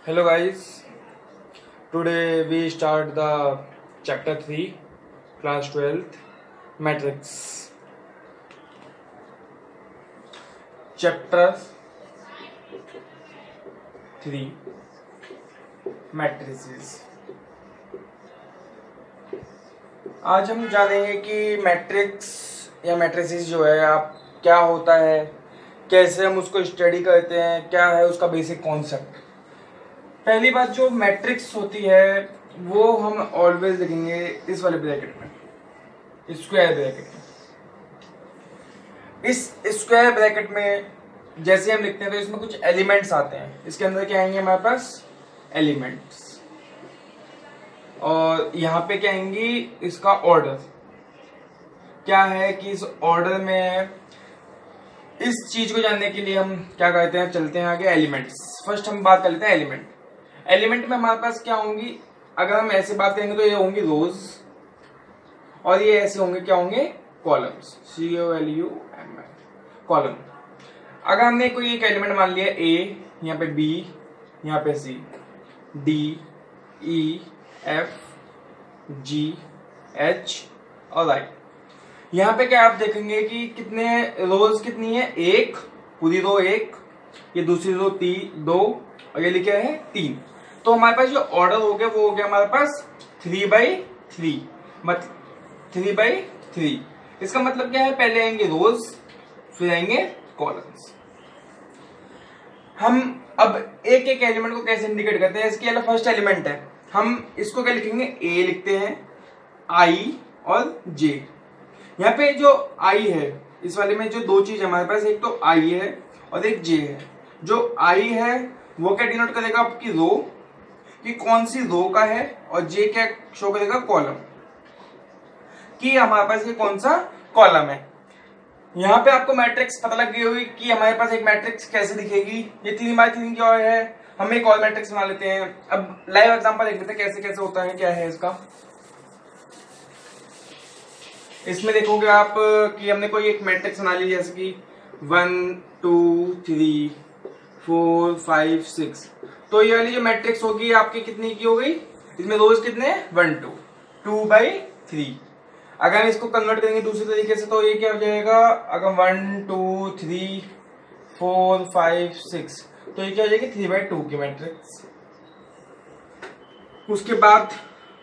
Hello guys, today we start the chapter 3, class 12th, matrix. Chapter 3, matrices. आज हम जानेंगे कि मैट्रिक्स या मैट्रिसेस जो है आप क्या होता है, कैसे हम उसको स्टडी करते हैं, क्या है उसका बेसिक कॉन्सेप्ट। पहली बात, जो मैट्रिक्स होती है वो हम ऑलवेज लिखेंगे इस वाले ब्रैकेट में, स्क्वायर ब्रैकेट में। इस स्क्वायर ब्रैकेट में जैसे हम लिखते हैं तो इसमें कुछ एलिमेंट्स आते हैं। इसके अंदर क्या आएंगे हमारे पास? एलिमेंट्स। और यहाँ पे क्या आएंगी? इसका ऑर्डर क्या है कि इस ऑर्डर में इस चीज को जानने के लिए हम क्या करते हैं, चलते हैं आगे एलिमेंट्स। फर्स्ट हम बात कर लेते हैं एलिमेंट। एलिमेंट में हमारे पास क्या होंगी? अगर हम ऐसे बात करेंगे तो ये होंगी रोज, और ये ऐसे होंगे, क्या होंगे? कॉलम्स। COLUM, column. अगर हमने कोई एक एलिमेंट मान लिया A, यहाँ पे B, यहाँ पे C, D, E, F, G, H और I। यहाँ पे क्या आप देखेंगे कि कितने रोज कितनी है? एक, पूरी रो एक, ये दूसरी रो 2 और ये लिखे है 3। तो हमारे पास जो ऑर्डर हो गया वो हो गया हमारे पास 3/3, मतलब 3/3। इसका मतलब क्या है? पहले आएंगे रोज, फिर आएंगे कॉलम्स। हम अब एक एक एलिमेंट को कैसे इंडिकेट करते हैं? इसके अलावा फर्स्ट एलिमेंट है, हम इसको क्या लिखेंगे? A लिखते हैं, I और J। यहाँ पे जो I है, इस वाले में जो दो चीज हमारे पास, एक तो I है और एक J है। जो I है वो क्या डिनोट करेगा? आपकी रो, कि कौन सी रो का है, और J क्या शो करेगा? कॉलम, कि हमारे पास ये कौन सा कॉलम है। यहाँ पे आपको मैट्रिक्स पता लग गई होगी कि हमारे पास एक मैट्रिक्स कैसे दिखेगी। ये 3/3 की है। हम एक और मैट्रिक्स बना लेते हैं। अब लाइव एग्जांपल देख लेते हैं कैसे कैसे होता है, क्या है इसका। इसमें देखोगे आप कि हमने कोई एक मैट्रिक्स बना ली, जैसे कि 1 2 3 4 5 6। तो ये वाली जो मैट्रिक्स होगी आपकी कितनी की हो गई? इसमें रोज कितने हैं? 1 2, 2/3। अगर हम इसको कन्वर्ट करेंगे दूसरे तरीके से तो ये क्या हो जाएगा? अगर 1 2 3 4 5 6, तो ये क्या हो जाएगी? 3/2 की मैट्रिक्स। उसके बाद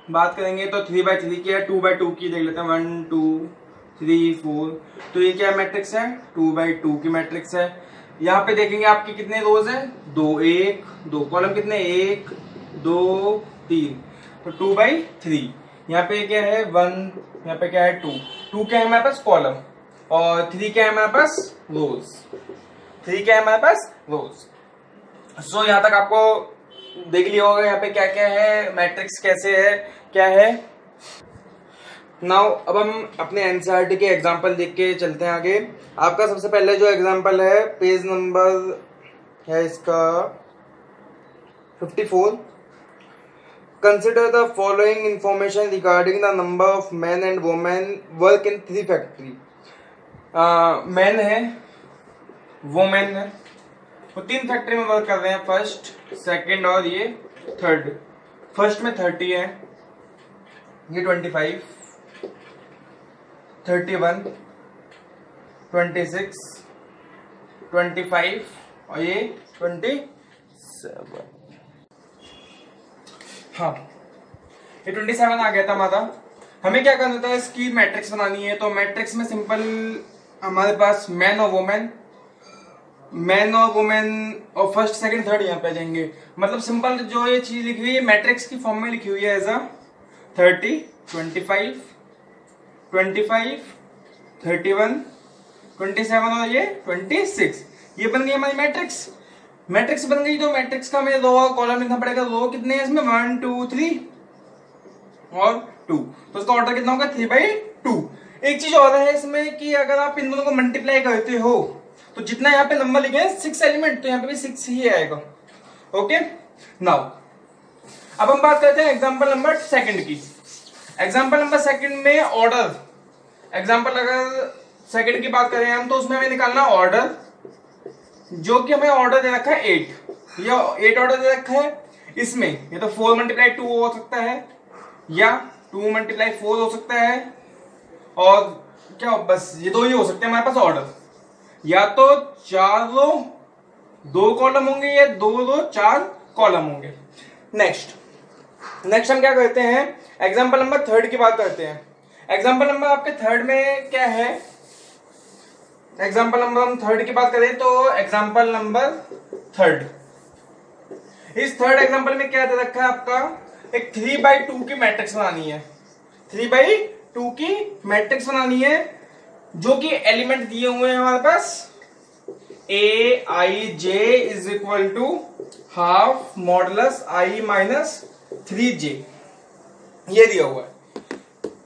बात करेंगे तो 3/3 की है, 2/2 की देख लेते हैं। 1 2 3 4, तो ये क्या मैट्रिक्स है? 2/2 की मैट्रिक्स है। यहाँ पे देखेंगे आपकी कितने रोज है? 2 1 2। कॉलम कितने? 1 2 3, तो 2/3। यहाँ पे क्या है? 1, यहाँ पे क्या है? 2 क्या है हमारे पास? कॉलम, और 3 क्या है हमारे पास? रोज। 3 क्या है हमारे पास? रोज। सो यहाँ तक आपको देख लिया होगा यहाँ पे क्या क्या है, मैट्रिक्स कैसे है, क्या है। नाउ अब हम अपने एनसीईआरटी के एग्जांपल देख के चलते हैं आगे। आपका सबसे पहले जो एग्जांपल है, पेज नंबर है इसका 54। Consider the following information regarding the number of men and women work in 3 factory. Man है, वोमेन है, वो 3 फैक्ट्री में वर्क कर रहे हैं, फर्स्ट सेकंड और ये थर्ड। फर्स्ट में 30 है, ये 25 31 26 25 और ये 27। हाँ, ये 27 आ गया था हमारा। हमें क्या करना था? इसकी मैट्रिक्स बनानी है। तो मैट्रिक्स में सिंपल हमारे पास मैन और वुमेन और फर्स्ट सेकंड थर्ड यहाँ पे आ जाएंगे। मतलब सिंपल जो ये चीज लिखी हुई है मैट्रिक्स की फॉर्म में लिखी हुई है, एज अ 30 25 25 31 27 और ये 26। ये बन गई हमारी मैट्रिक्स। मैट्रिक्स बन गई तो मैट्रिक्स का हमें रो कॉलम लिखना पड़ेगा। रो कितने हैं इसमें? 1 2 3 और 2, तो इसका ऑर्डर कितना होगा? 3/2। एक चीज और है इसमें कि अगर आप इन दोनों को मल्टीप्लाई करते हो तो जितना यहाँ पे नंबर लिखे हैं 6 एलिमेंट, तो यहाँ पे भी 6 ही आएगा। ओके, नाउ अब हम बात करते हैं एग्जाम्पल नंबर सेकंड की। एग्जाम्पल नंबर सेकंड में ऑर्डर, एग्जाम्पल अगर सेकंड की बात करें हम तो उसमें हमें निकालना ऑर्डर, जो कि हमें ऑर्डर दे रखा है 8, या 8 ऑर्डर दे रखा है। इसमें ये तो 4 मल्टीप्लाई 2 हो सकता है या 2 मल्टीप्लाई 4 हो सकता है, और क्या बस ये दो ही हो सकते हैं हमारे पास ऑर्डर, या तो 4 रो 2 कॉलम होंगे या 2 रो 4 कॉलम होंगे। नेक्स्ट हम क्या करते हैं, एग्जाम्पल नंबर 3 की बात करते हैं। एग्जाम्पल नंबर आपके 3 में क्या है, एग्जाम्पल नंबर हम 3 की बात करें तो एग्जाम्पल नंबर 3, इस 3rd एग्जाम्पल में क्या दे रखा है आपका, एक 3/2 की मैट्रिक्स बनानी है, 3/2 की मैट्रिक्स बनानी है, जो कि एलिमेंट दिए हुए हैं हमारे पास a i j is equal to half modulus i minus 3j, ये दिया हुआ है।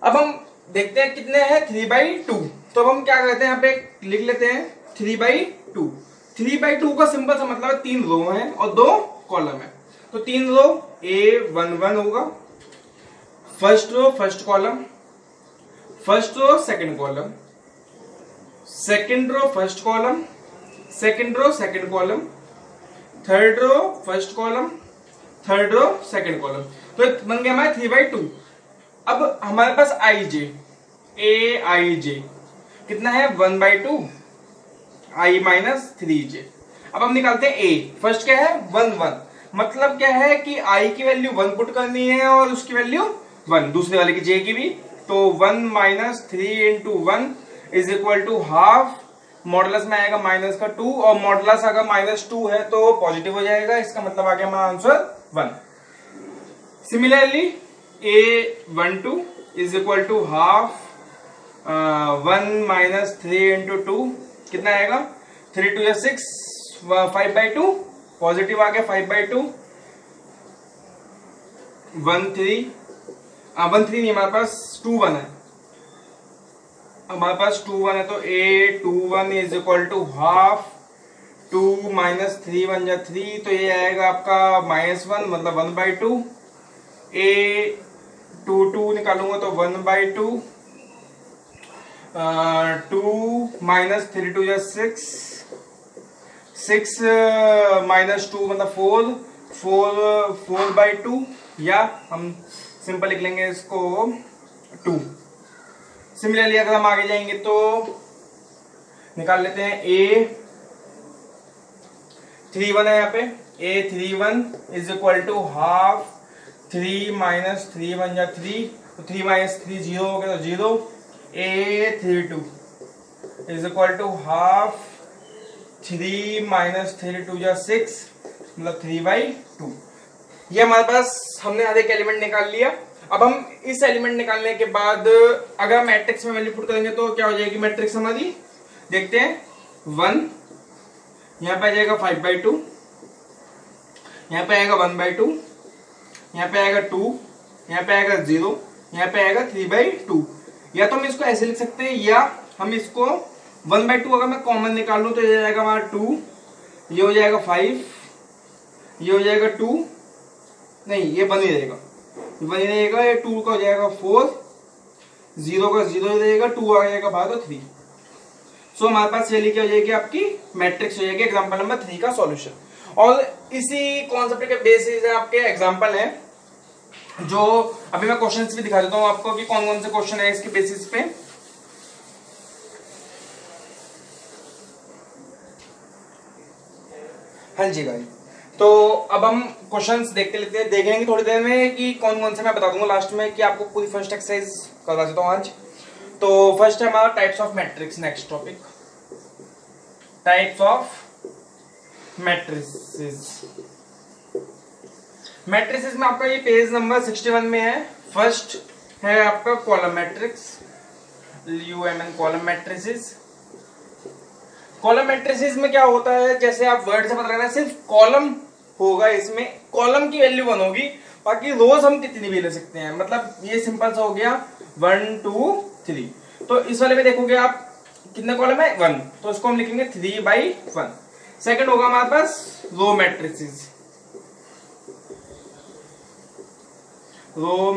अब हम देखते हैं कितने हैं 3/2, तो अब हम क्या करते हैं, यहाँ पे लिख लेते हैं 3/2। 3/2 का सिंपल सा मतलब है 3 रो है और 2 कॉलम है, तो 3 रो A11 होगा, first row first column, first row second column, second row first column, second row second column, third row first column, third row second column, तो बन गया हमारा 3/2। अब हमारे पास ai कितना है 1/2 i माइनस 3j। अब हम निकालते हैं a, फर्स्ट क्या है 1 1, मतलब क्या है कि i की वैल्यू 1 पुट करनी है और उसकी वैल्यू 1, दूसरे वाले की j की भी, तो 1 minus 3 into 1 is equal to half, modulus में आएगा माइनस का 2, और मॉडुलस अगर -2 है तो पॉजिटिव हो जाएगा, इसका मतलब आ गया हमारा answer 1। Similarly a12 is equal to half 1 minus 3 into 2 कितना आएगा, 3 2 6, 5/2 पॉजिटिव आ गया, 5/2, 1 3 नहीं, हमारे पास 2 1 है, हमारे पास 2 1 है, तो a21 is equal to half 2 minus 3 1 या 3, तो ये आएगा आपका -1 मतलब 1/2, a22 निकालूंगा तो 1/2, 2 माइनस 3 2 या 6, 6 माइनस 2 मतलब 4/2, या हम सिंपल लिख लेंगे इसको 2। सिमिलरली अगर हम आगे जाएंगे तो निकाल लेते हैं a31 है, यहाँ पे a31 is equal to half 3 minus 3 1 या 3, तो 3 माइनस 3 0 हो गया, तो 0, a32 is equal to half 3 minus 3 2 या 6 मतलब 3/2। ये हमारे पास हमने हर एक एलिमेंट निकाल लिया। अब हम इस एलिमेंट निकालने के बाद अगर मैट्रिक्स में वैल्यू पुट करेंगे तो क्या हो जाएगी मैट्रिक्स हमारी, देखते हैं 1, यहाँ पे आ जाएगा 5/2, यहाँ पे आएगा 1/2, यहाँ पे आएगा 2, यहाँ पे आएगा 0, यहाँ पे आएगा 3/2। या तो हम इसको ऐसे लिख सकते हैं, या हम इसको 1/2 अगर मैं कॉमन निकाल लूं तो ये जाएगा हमारा 2, ये हो जाएगा 5, ये हो जाएगा 2, नहीं ये 1 ही रहेगा, 1 ही रहेगा, ये 2 का हो जाएगा 4, 0 का 0 ही रहेगा, 2 आ जाएगा बाहर तो 3। सो हमारे पास ये क्या हो जाएगी आपकी मैट्रिक्स हो जाएगी एग्जाम्पल नंबर 3 का सॉल्यूशन। और इसी कॉन्सेप्ट के बेसिस आपके एग्जाम्पल है, जो अभी मैं क्वेश्चंस भी दिखा देता हूं आपको कि कौन कौन से क्वेश्चन है इसके बेसिस पे। हाँ जी भाई, तो अब हम क्वेश्चंस देखते लेते हैं, देखेंगे थोड़ी देर में कि कौन कौन से, मैं बता दूंगा लास्ट में कि आपको पूरी फर्स्ट एक्सरसाइज करवा देता हूँ आज। तो फर्स्ट है हमारा types of matrix, next topic types of matrices. Matrices में आपका ये पेज नंबर 61 में है। फर्स्ट है आपका column matrix, UMN column matrices. Column matrices में क्या होता है, जैसे आप वर्ड से पता लग रहा है, सिर्फ कॉलम होगा, इसमें कॉलम की वैल्यू 1 होगी, बाकी रोज हम कितनी भी ले सकते हैं, मतलब ये सिंपल सा हो गया 1 2 3। तो इस वाले में देखोगे आप कितने कॉलम है 1, तो इसको हम लिखेंगे 3/1। सेकंड होगा हमारे पास रो मैट्रिसेस, रो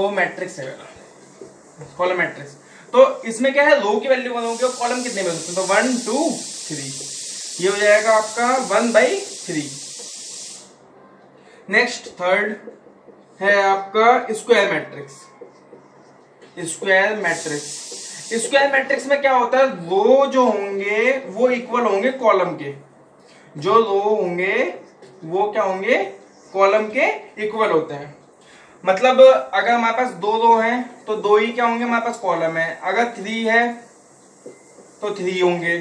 मैट्रिक्स है कॉलम मैट्रिक्स। तो इसमें क्या है, रो की वैल्यू 1 होगी और कॉलम कितने में हो सकते हैं, तो 1 2 3, ये हो जाएगा आपका 1/3। नेक्स्ट थर्ड है आपका square matrix. Square matrix, square matrix में क्या होता है, रो जो होंगे वो इक्वल होंगे कॉलम के, जो रो होंगे वो क्या होंगे, कॉलम के इक्वल होते हैं। मतलब अगर हमारे पास दो रो हैं तो दो ही क्या होंगे हमारे पास कॉलम है, अगर 3 है तो 3 होंगे।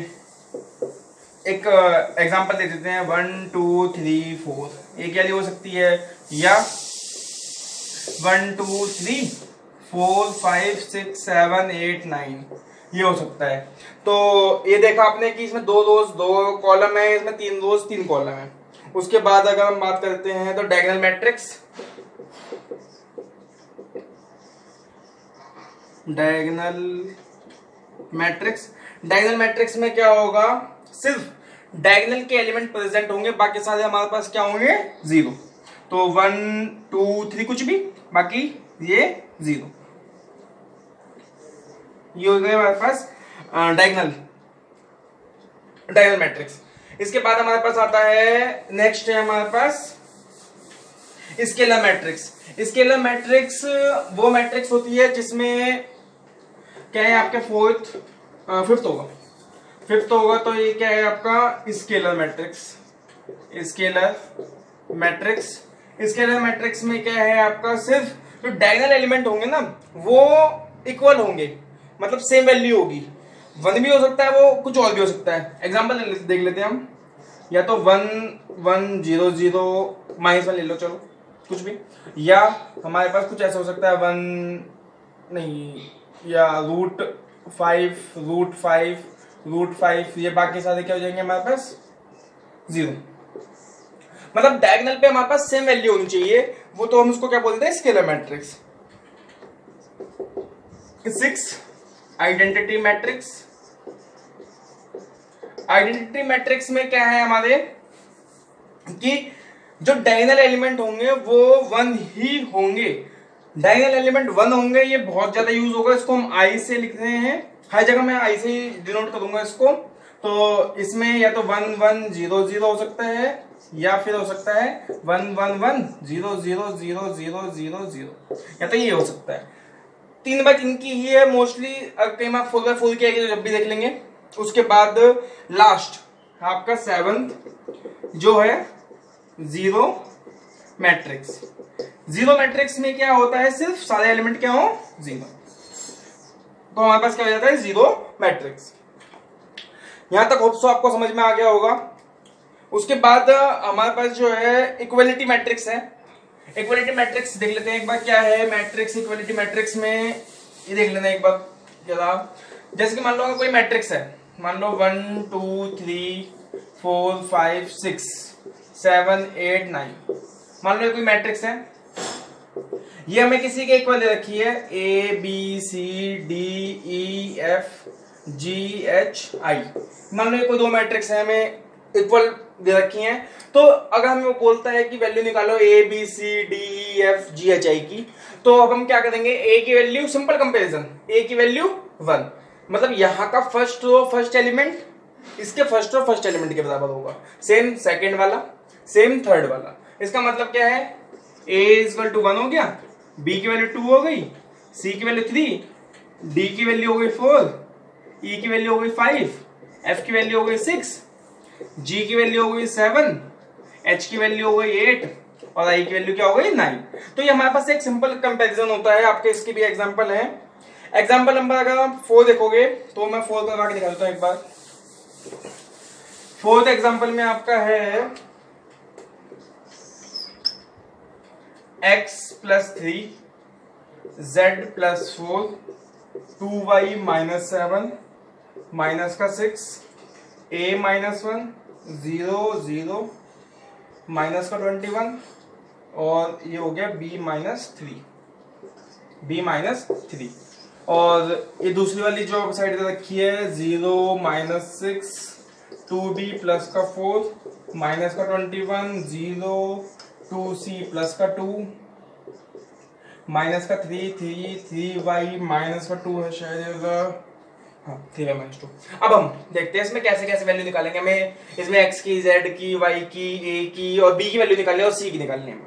एक एग्जांपल दे देते हैं 1 2 3 4, ये क्या हो सकती है, या 1 2 3 4 5 6 7 8 9 ये हो सकता है। तो ये देखा आपने कि इसमें 2 रोज 2 कॉलम है, इसमें 3 रोज 3 कॉलम है। उसके बाद अगर हम बात करते हैं तो डायगोनल मैट्रिक्स, डायगोनल मैट्रिक्स में क्या होगा, सिर्फ डायगोनल के एलिमेंट प्रेजेंट होंगे, बाकी सारे हमारे पास क्या होंगे 0। तो 1 2 3 कुछ भी, बाकी ये 0, ये हो गया हमारे पास डायगोनल मैट्रिक्स। इसके बाद हमारे पास आता है, नेक्स्ट है हमारे पास स्केलर मैट्रिक्स। स्केलर मैट्रिक्स वो मैट्रिक्स होती है जिसमें क्या है आपके फिफ्थ होगा, तो ये क्या है आपका स्केलर मैट्रिक्स में क्या है आपका, सिर्फ जो डायगोनल एलिमेंट होंगे ना वो इक्वल होंगे, मतलब सेम वैल्यू होगी। 1 भी हो सकता है, वो कुछ और भी हो सकता है। एग्जांपल देख लेते हैं हम, या तो 1 1 0 0 -1 ले लो, चलो कुछ भी, या हमारे पास कुछ ऐसा हो सकता है 1 नहीं, या √5 ये बाकी सारे क्या हो जाएंगे हमारे पास 0। मतलब डायगोनल पे हमारे पास सेम वैल्यू होनी चाहिए, वो तो हम उसको क्या बोलते हैं, स्केलर मैट्रिक्स। 6 आइडेंटिटी मैट्रिक्स में क्या है हमारे, कि जो डायगोनल एलिमेंट होंगे वो 1 ही होंगे। डायगोनल एलिमेंट 1 होंगे, ये बहुत ज्यादा यूज होगा, इसको हम आई से लिख रहे हैं, हर जगह मैं आई से ही डिनोट करूंगा इसको। तो इसमें या तो 1 1 0 0 हो सकता है, या फिर हो सकता है 1 1 1 0 0 0 0 0 0, या तो ये हो सकता है। 3x3 की ही है मोस्टली, कई बार 4x4 की आएगी तो जब भी देख लेंगे। उसके बाद लास्ट आपका 7th जो है जीरो मैट्रिक्स में क्या होता है, सिर्फ सारे एलिमेंट क्या हो 0, तो हमारे पास क्या हो जाता है जीरो मैट्रिक्स। यहां तक होप सो आपको समझ में आ गया होगा। उसके बाद हमारे पास जो है इक्वलिटी मैट्रिक्स है। इक्वलिटी मैट्रिक्स देख लेते हैं एक बार, क्या है मैट्रिक्स। इक्वलिटी मैट्रिक्स में ये देख लेना एक बार जरा, जैसे कि मान लो कोई मैट्रिक्स है, मान लो 1 2 3 4 5 6 7 8 9, मान लो कोई मैट्रिक्स है, ये हमें किसी के इक्वल दे रखी है, A B C D E F G H I। मान लो ये कोई 2 मैट्रिक्स है, हमें इक्वल दे रखी हैं, तो अगर हमें वो बोलता है कि वैल्यू निकालो A B C D E F G H I की, तो अब हम क्या करेंगे, A की वैल्यू, सिंपल कंपैरिजन, A की वैल्यू 1, मतलब यहाँ का फर्स्ट रो फर्स्ट एलिमेंट इसके फर्स्ट रो फर्स्ट एलिमेंट के बराबर होगा, सेम सेकंड वाला, सेम थर्ड वाला। इसका मतलब क्या है, A इक्वल टू 1 हो गया, B की वैल्यू 2 हो गई, C की वैल्यू 3, D की वैल्यू हो गई 4, E की वैल्यू हो गई 5, F की वैल्यू हो गई 6, G की वैल्यू हो गई 7, H की वैल्यू हो गई 8 और I की वैल्यू क्या हो गई 9। तो ये हमारे पास एक सिंपल कंपैरिजन होता है। आपके इसके भी एग्जांपल है। एग्जांपल नंबर अगर आप 4 देखोगे तो मैं 4 करवा के दिखा देता हूं एक बार। 4th एग्जांपल में आपका है x + 3 z + 4 2y - 7 -6 a - 1 0 0 -21 और ये हो गया b - 3 और ये दूसरी वाली जो साइड पे रखी है 0 -6 2b + 4 -21 0 2c + 2 -3 3y -2 है शायद, हाँ 3y - 2। अब हम देखते हैं इसमें कैसे कैसे वैल्यू निकालेंगे। हमें इसमें x की, z की, y की, a की और b की वैल्यू निकालनी है और c की निकालनी है हमें।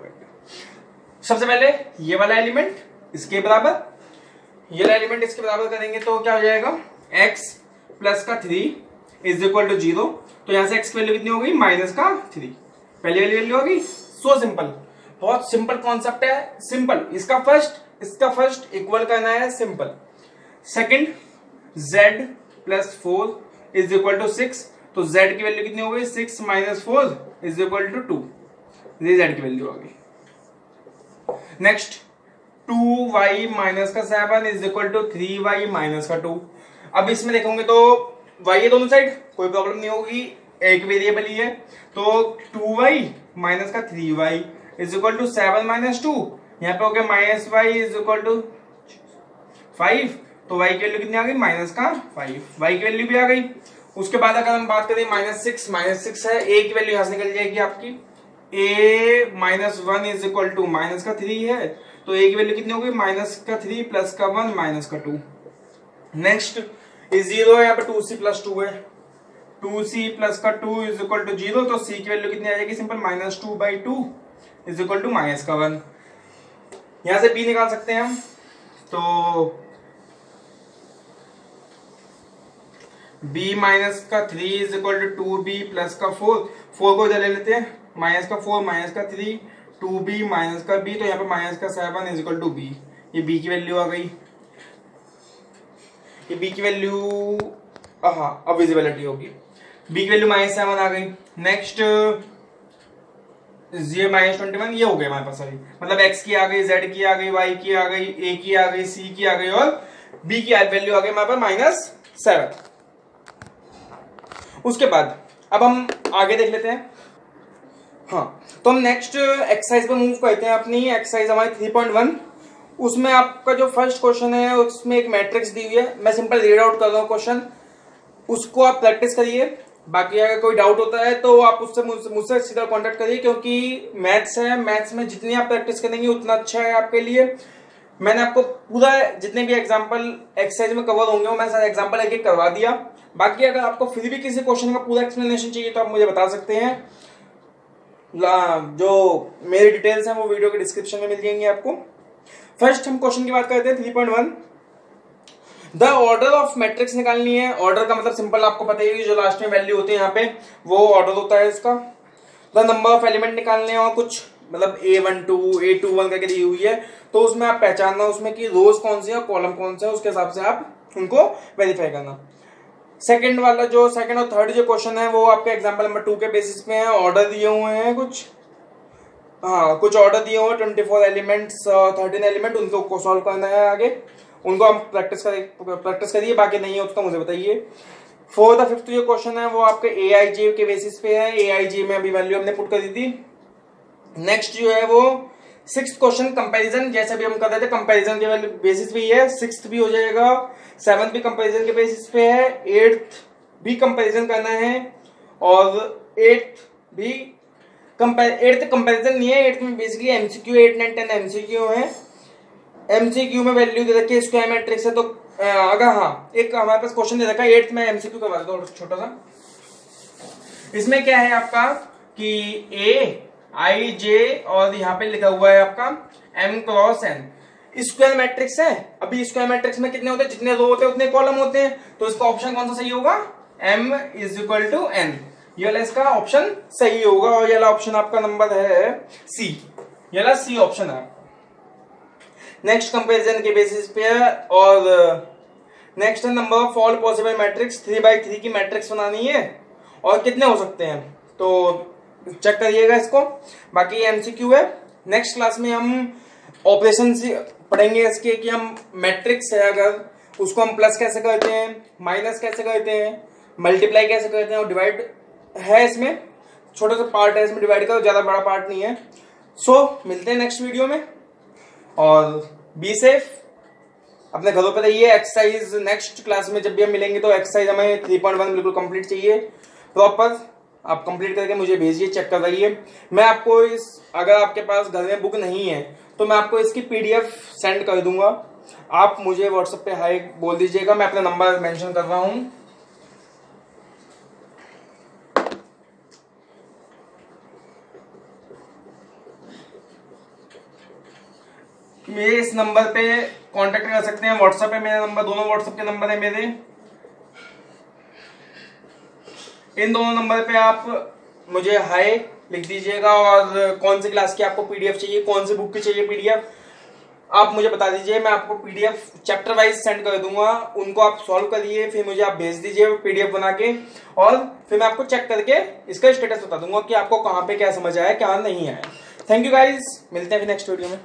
सबसे पहले ये वाला एलिमेंट इसके बराबर, ये वाला एलिमेंट इसके बराबर करेंगे तो क्या हो जाएगा, x प्लस का 3 इज इक्वल टू 0। तो यहां से x की वैल्यू कितनी हो गई, माइनस का 3, पहली वाली वैल्यू हो गई। सो सिंपल, बहुत सिंपल कॉन्सेप्ट है, सिंपल। इसका फर्स्ट इक्वल करना है, simple. Second z plus 4 is equal to 6, तो z की वैल्यू कितनी हो गई, 6 माइनस 4 इज इक्वल टू 2, ये z की वैल्यू हो गई। नेक्स्ट 2y माइनस का 7 is equal to 3y minus का 2। अब इसमें देखोगे तो y है दोनों साइड, कोई प्रॉब्लम नहीं होगी, एक वेरिएबल ही है। तो 2y माइनस का 3y is equal to 7 minus 2, यहाँ पे हो गया minus y is equal to 5, तो y की वैल्यू कितनी आ गई, माइनस का 5, y की वैल्यू भी आ गई। उसके बाद अगर हम बात करें माइनस 6 है, a की वैल्यू यहां से निकल जाएगी आपकी, a minus 1 is equal to minus का 3 है, तो a की वैल्यू कितनी होगी, माइनस का 3 प्लस का 1 माइनस का 2। नेक्स्ट इज 0 है, यहाँ पे 2c प्लस 2 है, 2c प्लस का 2 इज इक्वल टू 0, तो c की वैल्यू कितनी आ जाएगी, simple minus 2/2 is equal to minus का 1। यहां से b निकाल सकते हैं हम, तो b माइनस का 3 is equal to 2b plus का 4 को इधर ले लेते हैं, माइनस का 4 माइनस का 3 2b माइनस का b, तो यहाँ पे माइनस का 7 इज इक्वल टू b, ये b की वैल्यू आ गई, ये b की वैल्यू, हाँ अब विजिबिलिटी होगी, b की वैल्यू माइनस 7 आ गई। नेक्स्ट ये माइनस 21, ये हो गया हमारे पास अभी, मतलब x की आ गई, z की आ गई, y की आ गई, a की आ गई, c की आ गई, और b की वैल्यू आ गई हमारे पास -7। उसके बाद अब हम आगे देख लेते हैं। हाँ, तो हम नेक्स्ट एक्सरसाइज पर मूव करते हैं, अपनी एक्सरसाइज हमारी 3.1। उसमें आपका जो फर्स्ट क्वेश्चन है उसमें एक मैट्रिक्स दी हुई है, मैं सिंपल रीड आउट कर रहा हूँ क्वेश्चन, उसको आप प्रैक्टिस करिए। बाकी अगर कोई डाउट होता है तो आप उससे मुझसे सीधा कॉन्टेक्ट करिए, क्योंकि मैथ्स है, मैथ्स में जितनी आप प्रैक्टिस करेंगे उतना अच्छा है आपके लिए। मैंने आपको पूरा जितने भी एग्जांपल एक्सरसाइज में कवर होंगे वो मैंने सारे एग्जांपल एक एक करवा दिया। बाकी अगर आपको फिर भी किसी क्वेश्चन का पूरा एक्सप्लेनेशन चाहिए तो आप मुझे बता सकते हैं, जो मेरी डिटेल्स हैं वो वीडियो के डिस्क्रिप्शन में मिल जाएंगी आपको। फर्स्ट हम क्वेश्चन की बात करते हैं 3.1। द ऑर्डर ऑफ मैट्रिक्स निकालनी है। ऑर्डर का मतलब सिंपल आपको पता ही है, जो लास्ट में वैल्यू होती है यहाँ पे वो ऑर्डर होता है इसका। द नंबर ऑफ एलिमेंट निकालने हैं, और कुछ मतलब A12 A21 करके दी हुई है, तो उसमें आप पहचानना उसमें कि रोज कौन सी है कॉलम कौन सा है, उसके हिसाब से आप उनको वेरीफाई करना। सेकंड वाला जो सेकंड और थर्ड जो क्वेश्चन है वो आपके एग्जांपल नंबर 2 के बेसिस पे है। ऑर्डर दिए हुए हैं कुछ, हाँ कुछ ऑर्डर दिए हुए हैं, 24 एलिमेंट्स 13 एलिमेंट, उनको सॉल्व करना है आगे, उनको हम प्रैक्टिस करिए, बाकी नहीं हो तो मुझे बताइए। फोर्थ और फिफ्थ जो क्वेश्चन है वो आपके AIJ के बेसिस पे है, AIJ में अभी वैल्यू हमने पुट कर दी थी। नेक्स्ट जो है वो सिक्स्थ क्वेश्चन कंपैरिजन, जैसे भी हम कर रहे थे कंपैरिजन के बेसिस पे ही है, सिक्स्थ भी हो जाएगा, सेवंथ भी कंपैरिजन के बेसिस पे है, एट्थ भी कंपैरिजन करना है, और एट्थ कंपैरिजन नहीं है, एट्थ में बेसिकली MCQ 8, 9, 10 MCQ है। MCQ में वैल्यू दे रखी है स्क्वायर मैट्रिक्स है, तो अगर हाँ एक हमारे पास क्वेश्चन दे रखा है 8th में MCQ करवा दो छोटा सा। इसमें क्या है आपका कि AIJ और यहाँ पे लिखा हुआ है आपका M cross N, square matrix है। अभी स्क्वायर मैट्रिक्स में कितने होते हैं, जितने रो होते हैं उतने कॉलम होते हैं, तो इसका ऑप्शन कौन सा सही होगा, M = N, ये वाला इसका ऑप्शन सही होगा। और ये वाला ऑप्शन आपका नंबर है C, ये वाला C ऑप्शन है। नेक्स्ट कंपैरिजन के बेसिस पे है, और नेक्स्ट है number of all possible matrix, 3x3 की मैट्रिक्स बनानी है, और कितने हो सकते हैं तो चेक करिएगा इसको। बाकी MCQ है। नेक्स्ट क्लास में हम ऑपरेशन पढ़ेंगे इसके, कि हम मैट्रिक्स है अगर उसको हम प्लस कैसे करते हैं, माइनस कैसे करते हैं, मल्टीप्लाई कैसे करते हैं, और डिवाइड है इसमें छोटा सा पार्ट है इसमें डिवाइड का, ज्यादा बड़ा पार्ट नहीं है। सो मिलते हैं नेक्स्ट वीडियो में, और बी सेफ, अपने घरों पर रहिए। एक्सरसाइज नेक्स्ट क्लास में जब भी हम मिलेंगे तो एक्सरसाइज हमें 3.1 बिल्कुल कंप्लीट चाहिए प्रॉपर, आप कंप्लीट करके मुझे भेजिए, चेक करवाइए। मैं आपको अगर आपके पास घर में बुक नहीं है तो मैं आपको इसकी PDF सेंड कर दूंगा, आप मुझे व्हाट्सएप पे हाय बोल दीजिएगा, मैं अपना नंबर मेंशन कर रहा हूँ। मेरे इस नंबर पे कांटेक्ट कर सकते हैं। व्हाट्सएप है मेरा नंबर, दोनों व्हाट्सएप के नंबर है मेरे। इन दोनों नंबर पे आप मुझे हाय लिख दीजिएगा और कौन सी क्लास की आपको पीडीएफ चाहिए, कौन सी बुक की चाहिए पीडीएफ, आप मुझे बता दीजिए। मैं आपको पीडीएफ चैप्टर वाइज सेंड कर दूंगा, उनको आप सॉल्व करिए, फिर मुझे आप भेज दीजिए पीडीएफ बना के, और फिर मैं आपको चेक करके इसका स्टेटस बता दूंगा कि आपको कहाँ पे क्या समझ आया क्या नहीं आया। थैंक यू गाइज, मिलते हैं फिर नेक्स्ट वीडियो में।